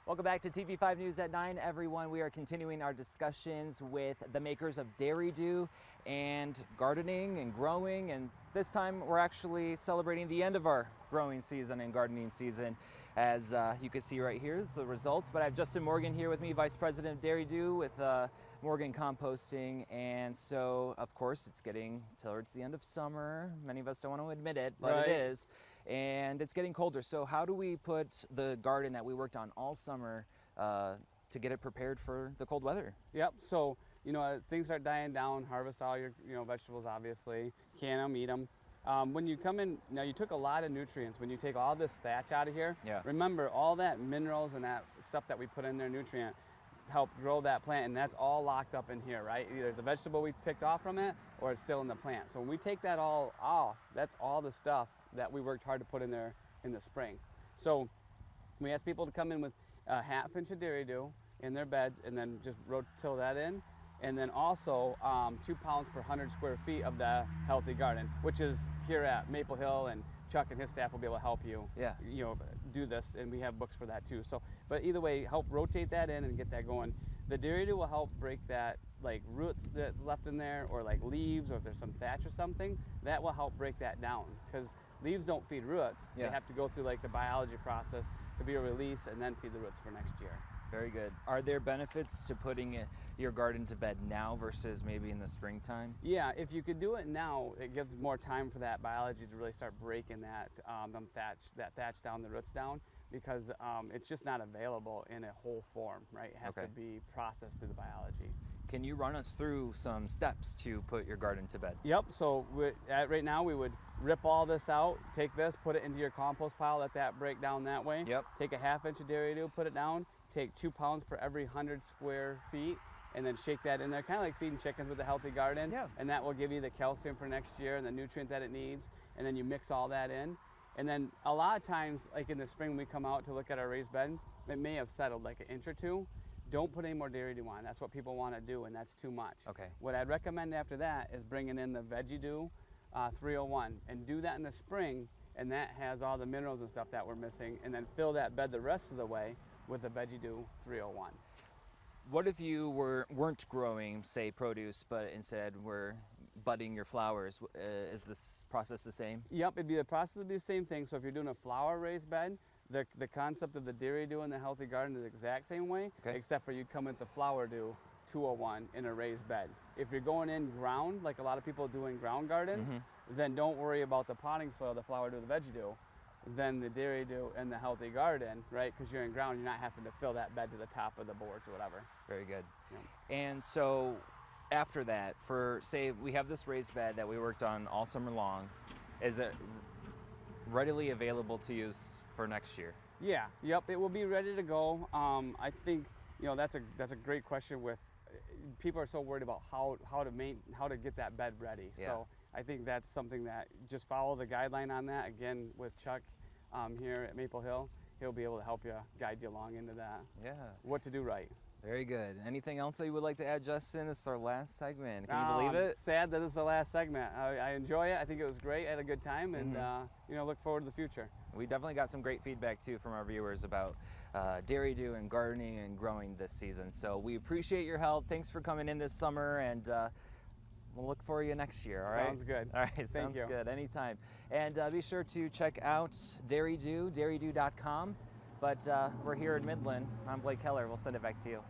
Welcome back to TV5 News at 9, everyone. We are continuing our discussions with the makers of Dairy Do and gardening and growing, and this time we're actually celebrating the end of our growing season and gardening season. As you can see right here, this is the results. But I have Justin Morgan here with me, Vice President of Dairy Do with Morgan Composting. And so, of course, it's getting towards the end of summer. Many of us don't want to admit it, but it is. And it's getting colder. So how do we put the garden that we worked on all summer to get it prepared for the cold weather? Yep. So, things start dying down, harvest all your, vegetables, obviously, can them, eat them. When you come in, now you took a lot of nutrients. When you take all this thatch out of here, remember all that minerals and that stuff that we put in there, nutrient, help grow that plant, and that's all locked up in here, right? Either the vegetable we picked off from it or it's still in the plant. So when we take that all off, that's all the stuff that we worked hard to put in there in the spring. So we ask people to come in with a half inch of Dairy Do in their beds and then just rotill that in. And then also 2 pounds per 100 square feet of the healthy garden, which is here at Maple Hill, and Chuck and his staff will be able to help you, do this, and we have books for that too. So, but either way, help rotate that in and get that going. The Dairy Do will help break that, like roots that's left in there, or like leaves, or if there's some thatch or something, that will help break that down. Because leaves don't feed roots. They have to go through like the biology process to be released and then feed the roots for next year. Very good. Are there benefits to putting your garden to bed now versus maybe in the springtime? Yeah, if you could do it now, it gives more time for that biology to really start breaking that thatch down, the roots down, because it's just not available in a whole form, right? It has to be processed through the biology. Can you run us through some steps to put your garden to bed? Yep. So right now we would rip all this out, take this, put it into your compost pile, let that break down that way. Yep. Take a half inch of Dairy Do, put it down. Take 2 pounds per every 100 square feet, and then shake that in there, kind of like feeding chickens with a healthy garden. Yeah. And that will give you the calcium for next year and the nutrient that it needs. And then you mix all that in. And then a lot of times, like in the spring, we come out to look at our raised bed, it may have settled like an inch or two. Don't put any more Dairy Do on. That's what people want to do, and that's too much. Okay. What I'd recommend after that is bringing in the Veggie Do 301, and do that in the spring, and that has all the minerals and stuff that we're missing, and then fill that bed the rest of the way with the Veggie Do 301. What if you weren't growing, say, produce, but instead were budding your flowers? Is this process the same? Yep, the process would be the same thing. So if you're doing a flower raised bed, the concept of the Dairy Do and the healthy garden is the exact same way, except for you'd come with the Flower Do 201 in a raised bed. If you're going in ground, like a lot of people do in ground gardens, then don't worry about the potting soil, the Flower Do, the Veggie Do. Then the Dairy Do and the healthy garden, right? Because you're in ground, you're not having to fill that bed to the top of the boards or whatever. Very good. Yeah. And so after that, for say we have this raised bed that we worked on all summer long, is it readily available to use for next year? Yeah, yep, it will be ready to go. I think that's a great question. With people are so worried about how to get that bed ready. Yeah. So I think that's something that just follow the guideline on that. Again, with Chuck here at Maple Hill, he'll be able to help you, guide you along into that. Yeah. What to do right. Very good. Anything else that you would like to add, Justin? This is our last segment. Can you believe it? Sad that this is the last segment. I enjoy it. I think it was great. I had a good time, and look forward to the future. We definitely got some great feedback too from our viewers about Dairy Do and gardening and growing this season. So we appreciate your help. Thanks for coming in this summer, and we'll look for you next year. All right. Sounds good. All right. Sounds good. Anytime. And be sure to check out Dairy Do, dairydo.com. But we're here in Midland. I'm Blake Keller. We'll send it back to you.